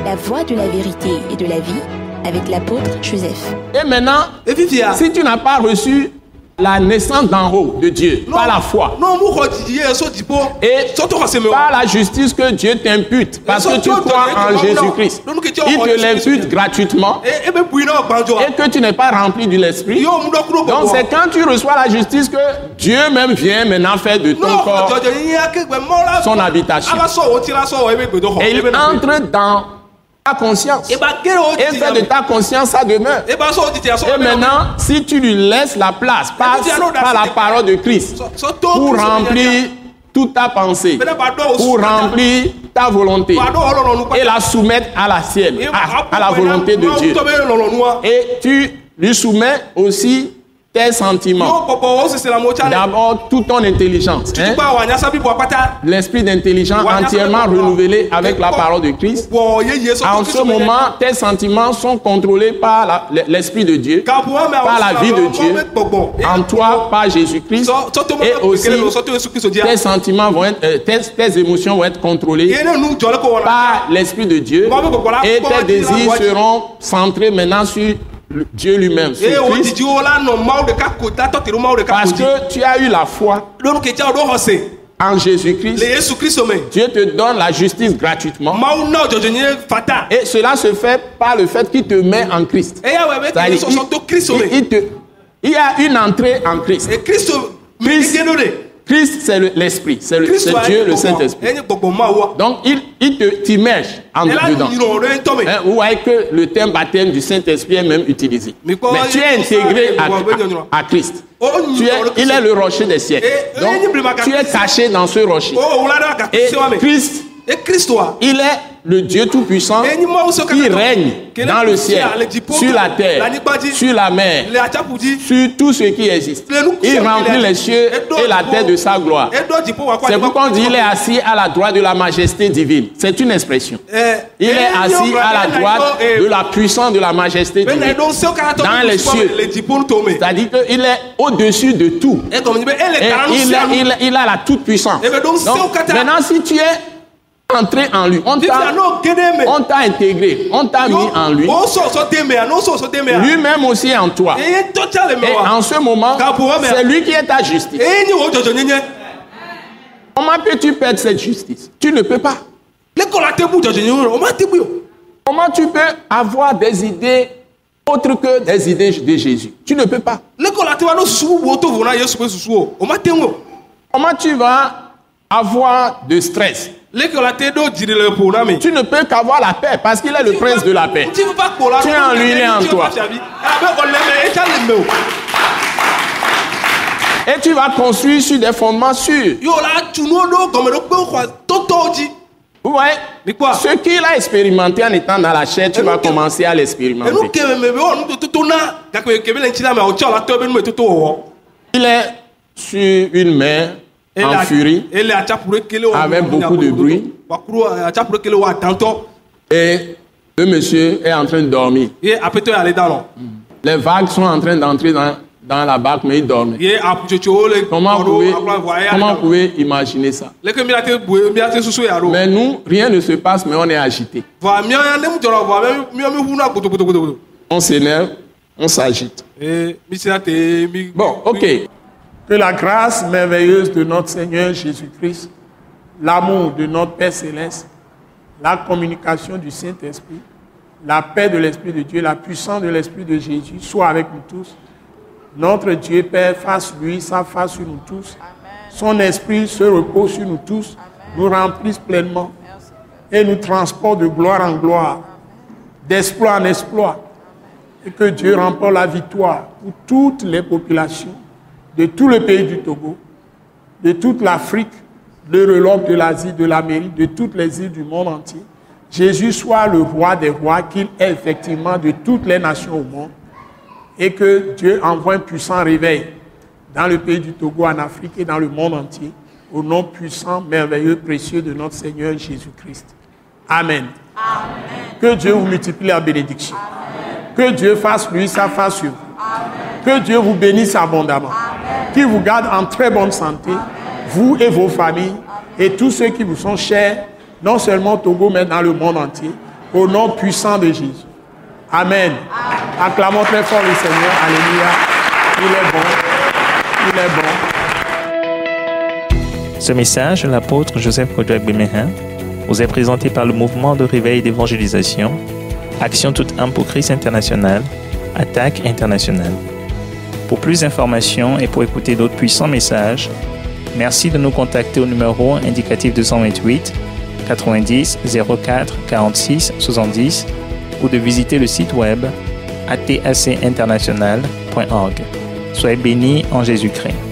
La voie de la vérité et de la vie avec l'apôtre Joseph. Et maintenant, si tu n'as pas reçu la naissance d'en haut de Dieu, par la foi, et par la justice que Dieu t'impute, parce que tu crois en Jésus-Christ, il te l'impute gratuitement, et que tu n'es pas rempli de l'Esprit. Donc c'est quand tu reçois la justice que Dieu même vient maintenant faire de ton corps son habitation. Et il entre dans ta conscience. Et fait de ta conscience sa demeure. Et maintenant, si tu lui laisses la place par la parole de Christ pour remplir toute ta pensée, pour remplir ta volonté et la soumettre à la sienne, à la volonté de Dieu. Et tu lui soumets aussi tes sentiments. D'abord, toute ton intelligence. L'esprit d'intelligence entièrement renouvelé avec la parole de Christ. En ce moment, tes sentiments sont contrôlés par l'Esprit de Dieu, par la vie de Dieu, en toi, par Jésus-Christ. Et aussi, tes sentiments vont être, tes émotions vont être contrôlées par l'Esprit de Dieu. Et tes désirs seront centrés maintenant sur Dieu lui-même, sur Christ. Parce que tu as eu la foi en Jésus-Christ. Dieu te donne la justice gratuitement. Et cela se fait par le fait qu'il te met en Christ. Il y a une entrée en Christ. Christ, c'est l'Esprit, c'est Dieu, le Saint-Esprit. Donc, il t'immerge en dedans. Vous voyez que le terme baptême du Saint-Esprit est même utilisé. Mais tu es intégré à Christ. Il est le rocher des siècles. Donc, tu es caché dans ce rocher. Et Christ, il est le Dieu Tout-Puissant qui règne dans le ciel, sur la terre, sur la mer, sur tout ce qui existe. Il remplit les cieux et la terre de sa gloire. C'est pourquoi on dit qu'il est assis à la droite de la majesté divine. C'est une expression. Il est assis à la droite de la puissance de la majesté divine dans les cieux. C'est-à-dire qu'il est au-dessus de tout. Et il a la toute-puissance. Donc, maintenant, si tu es entré en lui, on t'a intégré, on t'a mis en lui. Lui-même aussi est en toi. Et en ce moment, c'est lui qui est ta justice. Comment peux-tu perdre cette justice? Tu ne peux pas. Comment tu peux avoir des idées autres que des idées de Jésus? Tu ne peux pas. Comment tu vas avoir de stress? Tu ne peux qu'avoir la paix parce qu'il est le prince de la paix. Tu es en lui, il est en toi. Et tu vas construire sur des fondements sûrs. Vous voyez, ce qu'il a expérimenté en étant dans la chair, tu vas commencer à l'expérimenter. Il est sur une mer en furie, avec beaucoup de bruit. Et le monsieur est en train de dormir. Les vagues sont en train d'entrer dans la barque, mais il dormait. Comment vous pouvez imaginer ça? Mais nous, rien ne se passe, mais on est agité. On s'énerve, on s'agite. Bon, ok. Que la grâce merveilleuse de notre Seigneur Jésus-Christ, l'amour de notre Père Céleste, la communication du Saint-Esprit, la paix de l'Esprit de Dieu, la puissance de l'Esprit de Jésus soit avec nous tous. Notre Dieu Père fasse lui sa face sur nous tous. Son Esprit se repose sur nous tous, nous remplisse pleinement et nous transporte de gloire en gloire, d'exploit en exploit. Et que Dieu remporte la victoire pour toutes les populations de tout le pays du Togo, de toute l'Afrique, de l'Europe, de l'Asie, de l'Amérique, de toutes les îles du monde entier. Jésus soit le roi des rois, qu'il est effectivement de toutes les nations au monde, et que Dieu envoie un puissant réveil dans le pays du Togo, en Afrique et dans le monde entier, au nom puissant, merveilleux, précieux de notre Seigneur Jésus-Christ. Amen. Amen. Que Dieu vous multiplie la bénédiction. Amen. Que Dieu fasse lui sa face sur vous. Amen. Que Dieu vous bénisse abondamment. Qu'il vous garde en très bonne santé, vous et vos familles, et tous ceux qui vous sont chers, non seulement au Togo, mais dans le monde entier. Au nom puissant de Jésus. Amen. Acclamons très fort le Seigneur. Alléluia. Il est bon. Il est bon. Ce message de l'apôtre Joseph Kodouak Bemehin vous est présenté par le mouvement de réveil d'évangélisation, Action toute âme pour Christ international, Attaque internationale. Pour plus d'informations et pour écouter d'autres puissants messages, merci de nous contacter au numéro indicatif 228 90 04 46 70 ou de visiter le site web atacinternational.org. Soyez bénis en Jésus-Christ.